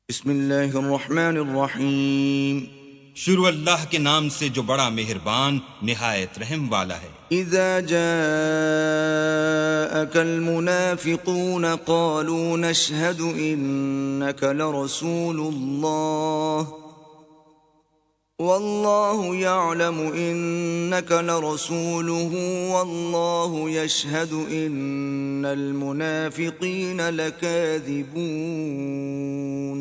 بسم اللہ الرحمن الرحیم شروع اللہ کے نام سے جو بڑا مہربان نہایت رحم والا ہے۔ اذا جاءك المنافقون قالوا نشهد انك لرسول الله والله يعلم انك لرسوله والله يشهد ان المنافقين لكاذبون۔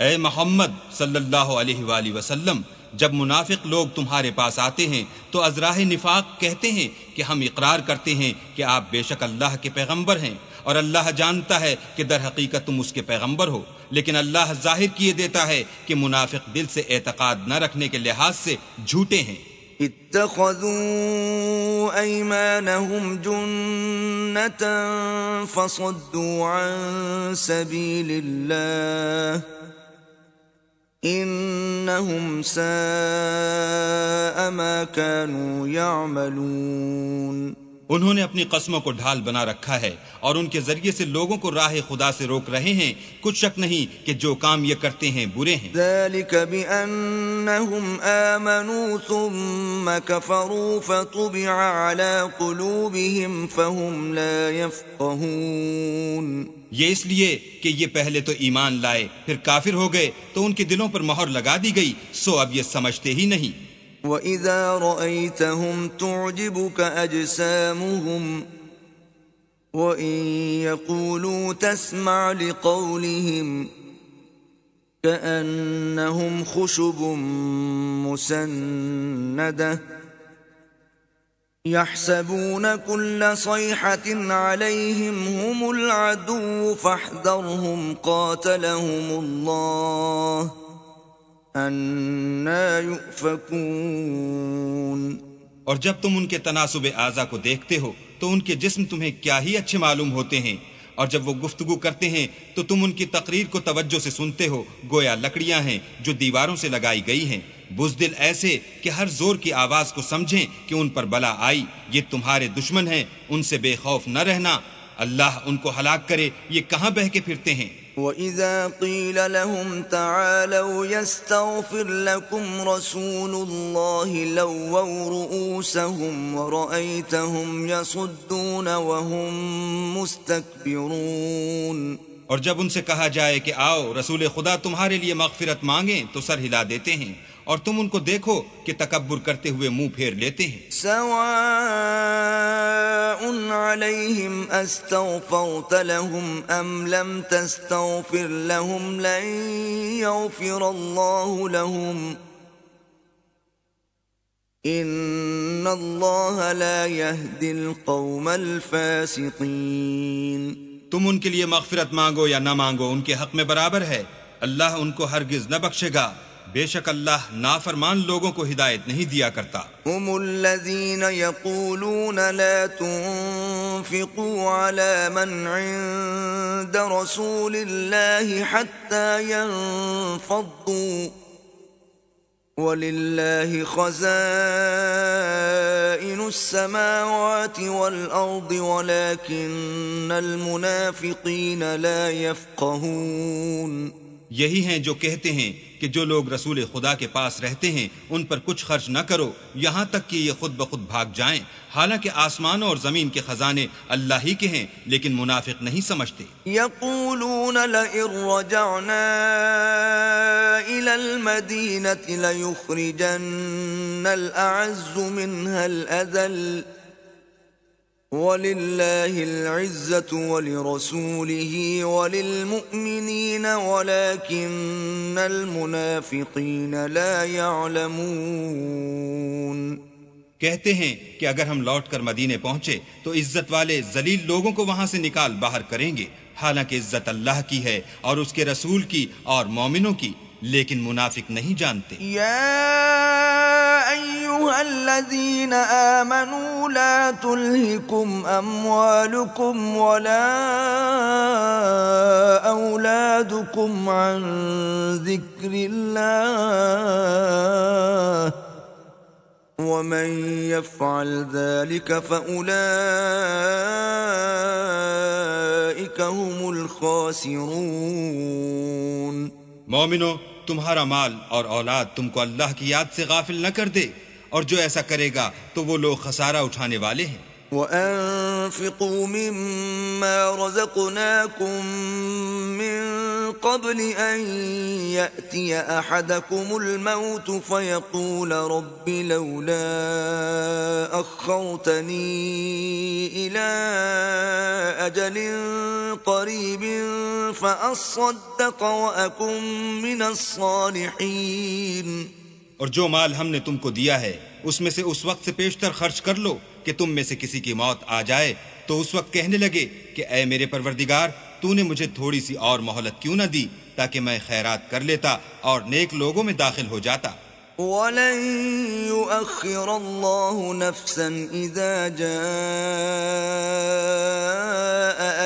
اے محمد صلی اللہ علیہ وآلہ وسلم، جب منافق لوگ تمہارے پاس آتے ہیں تو از راہ نفاق کہتے ہیں کہ ہم اقرار کرتے ہیں کہ آپ بے شک اللہ کے پیغمبر ہیں، اور اللہ جانتا ہے کہ در حقیقت تم اس کے پیغمبر ہو، لیکن اللہ ظاہر کیے دیتا ہے کہ منافق دل سے اعتقاد نہ رکھنے کے لحاظ سے جھوٹے ہیں۔ اتخذوا ايمانهم جنة فصدوا عن سبيل الله انهم ساء ما كانوا يعملون۔ انہوں نے اپنی قسموں کو ڈھال بنا رکھا ہے اور ان کے ذریعے سے لوگوں کو راہ خدا سے روک رہے ہیں، کچھ شک نہیں کہ جو کام یہ کرتے ہیں برے ہیں۔ ذلك بأنهم آمنوا ثم كفروا فطبع على قلوبهم فهم لا يفقهون۔ یہ اس لیے کہ یہ پہلے تو ایمان لائے پھر کافر ہو گئے تو ان کے دلوں پر مہر لگا دی گئی، سو اب یہ سمجھتے ہی نہیں۔ وَإِذَا رَأَيْتَهُمْ تُعْجِبُكَ أَجْسَامُهُمْ وَإِن يَقُولُوا تَسْمَعْ لِقَوْلِهِمْ كَأَنَّهُمْ خُشُبٌ مُّسَنَّدَةٌ يَحْسَبُونَ كُلَّ صَيْحَةٍ عَلَيْهِمْ هُمُ الْعَدُوُّ فَاحْذَرْهُمْ قَاتَلَهُمُ اللَّهُ اَنَّا يُؤْفَكُونَ۔ اور جب تم ان کے تناسب اعضا کو دیکھتے ہو تو ان کے جسم تمہیں کیا ہی اچھے معلوم ہوتے ہیں، اور جب وہ گفتگو کرتے ہیں تو تم ان کی تقریر کو توجہ سے سنتے ہو، گویا لکڑیاں ہیں جو دیواروں سے لگائی گئی ہیں، بزدل ایسے کہ ہر زور کی آواز کو سمجھیں کہ ان پر بلا آئی۔ یہ تمہارے دشمن ہیں، ان سے بے خوف نہ رہنا، اللہ ان کو ہلاک کرے، یہ کہاں بہہ کے پھرتے ہیں۔ وَإِذَا قِيلَ لَهُمْ تَعَالَوْا يَسْتَغْفِرْ لَكُمْ رَسُولُ اللَّهِ لَوَّوْا رُؤُوسَهُمْ وَرَأَيْتَهُمْ يَصُدُّونَ وَهُمْ مُسْتَكْبِرُونَ۔ اور جب ان سے کہا جائے کہ آؤ رسول خدا تمہارے لیے مغفرت مانگیں تو سر ہلا دیتے ہیں، اور تم ان کو دیکھو کہ تکبر کرتے ہوئے منہ پھیر لیتے ہیں۔ سواء علیہم استغفرت لهم ام لم تستغفر لهم لن یغفر اللہ لهم ان اللہ لا يهدی القوم الفاسقین۔ تم ان کے لیے مغفرت مانگو یا نہ مانگو ان کے حق میں برابر ہے، اللہ ان کو ہرگز نہ بخشے گا، بے شک اللہ نافرمان لوگوں کو ہدایت نہیں دیا کرتا۔ هم الذين يقولون لا تنفقوا على من عند رسول الله حتى ينفضوا ولله خزائن السماوات والأرض ولكن المنافقين لا يفقهون۔ یہی ہیں جو کہتے ہیں کہ جو لوگ رسول خدا کے پاس رہتے ہیں ان پر کچھ خرچ نہ کرو یہاں تک کہ یہ خود بخود بھاگ جائیں، حالانکہ آسمانوں اور زمین کے خزانے اللہ ہی کے ہیں، لیکن منافق نہیں سمجھتے۔ یقولون لئن رجعنا إلى المدينة ليخرجن الأعز منها الأذل وَلِلَّهِ الْعِزَّةُ وَلِرَسُولِهِ وَلِلْمُؤْمِنِينَ وَلَكِنَّ الْمُنَافِقِينَ لَا يَعْلَمُونَ۔ کہتے ہیں کہ اگر ہم لوٹ کر مدینے پہنچے تو عزت والے ذلیل لوگوں کو وہاں سے نکال باہر کریں گے، حالانکہ عزت اللہ کی ہے اور اس کے رسول کی اور مومنوں کی، لیکن منافق نہیں جانتے۔ یا ایھا الذین آمنوا لا تلہکم اموالکم ولا اولادکم عن ذکر اللہ ومن يفعل ذلك فأولئك هم الخاسرون۔ مومنو، تمہارا مال اور اولاد تم کو اللہ کی یاد سے غافل نہ کر دے، اور جو ایسا کرے گا تو وہ لوگ خسارہ اٹھانے والے ہیں۔ وَأَنفِقُوا مِمَّا رَزَقْنَاكُم مِّن قَبْلِ أَن يَأْتِيَ أَحَدَكُمُ الْمَوْتُ فَيَقُولَ رَبِّ لَوْلَا أَخَّرْتَنِي إِلَىٰ أَجَلٍ قَرِيبٍ فَأَصَّدَّقَ وَأَكُن مِّنَ الصَّالِحِينَ۔ اور جو مال ہم نے تم کو دیا ہے اس میں سے اس وقت سے پیشتر خرچ کر لو کہ تم میں سے کسی کی موت آ جائے تو اس وقت کہنے لگے کہ اے میرے پروردگار، تو نے مجھے تھوڑی سی اور مہلت کیوں نہ دی تاکہ میں خیرات کر لیتا اور نیک لوگوں میں داخل ہو جاتا۔ وَلَن يُؤَخِّرَ اللَّهُ نَفْسًا إِذَا جَاءَ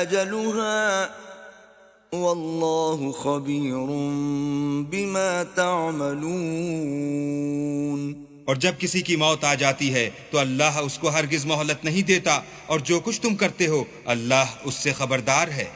أَجَلُهَا وَاللَّهُ خَبِيرٌ بِمَا تَعْمَلُونَ۔ اور جب کسی کی موت آ جاتی ہے تو اللہ اس کو ہرگز مہلت نہیں دیتا، اور جو کچھ تم کرتے ہو اللہ اس سے خبردار ہے۔